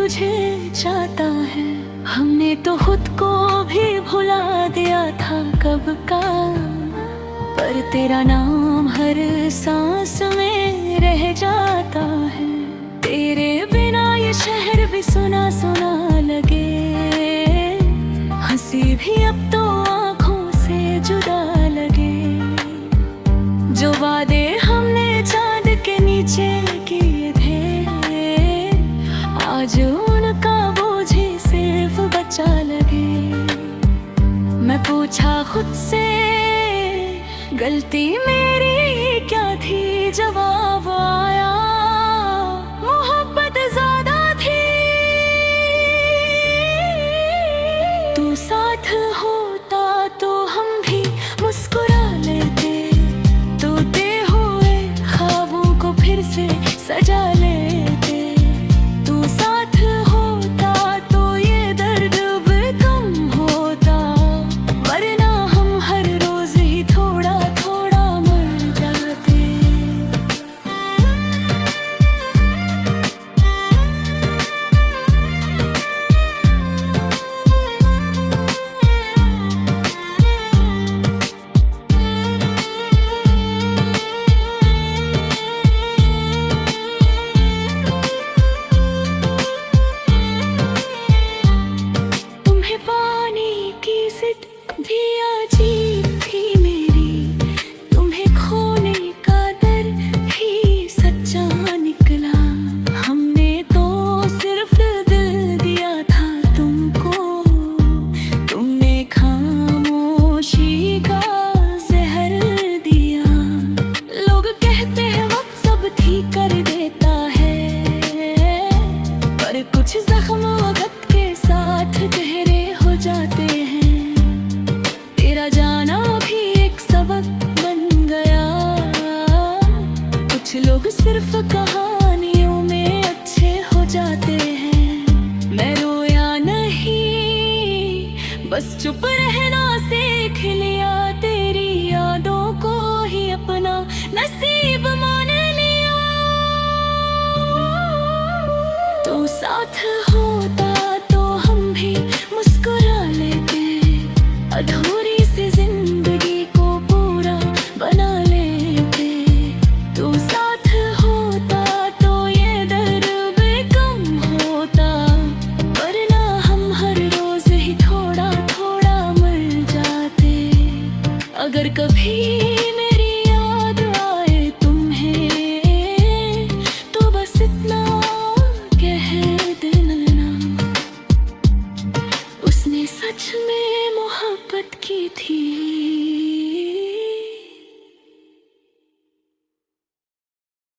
तुझे चाहता है। हमने तो खुद को भी भुला दिया था कब का, पर तेरा नाम हर सांस में रह जाता है। तेरे बिना ये शहर भी सुना सुना लगे, हंसी भी अब तो आँखों से जुदा लगे। जो वादे हमने चांद के नीचे किए थे, आज उनका बोझ ही सिर्फ बचा लगे। मैं पूछा खुद से गलती मेरी क्या थी, जवाब आया मोहब्बत ज्यादा थी। तू साथ होता तो हम भी मुस्कुरा लेते, टूटे हुए ख्वाबों को फिर से सजा लेते। तू साथ होता तो ये दर्द भी कम होता, वरना हम हर रोज ही थोड़ा थोड़ा मर जाते। तुम्हें पाने की जिद भी अजीब थी मेरी, तुम्हें खोने का डर भी सच्चा निकला। हमने तो सिर्फ दिल दिया था तुमको, तुमने खामोशी का जहर दिया। लोग कहते हैं वक्त सब ठीक कर देता है, पर कुछ जख्म वक्त के साथ गहरे हो जाते हैं। तेरा जाना भी एक सबक बन गया, कुछ लोग सिर्फ कहानियों में अच्छे हो जाते हैं। मैं रोया नहीं, बस चुप रहना सीख लिया। तेरी यादों को ही अपना नसीब मान लिया। तो साथ हो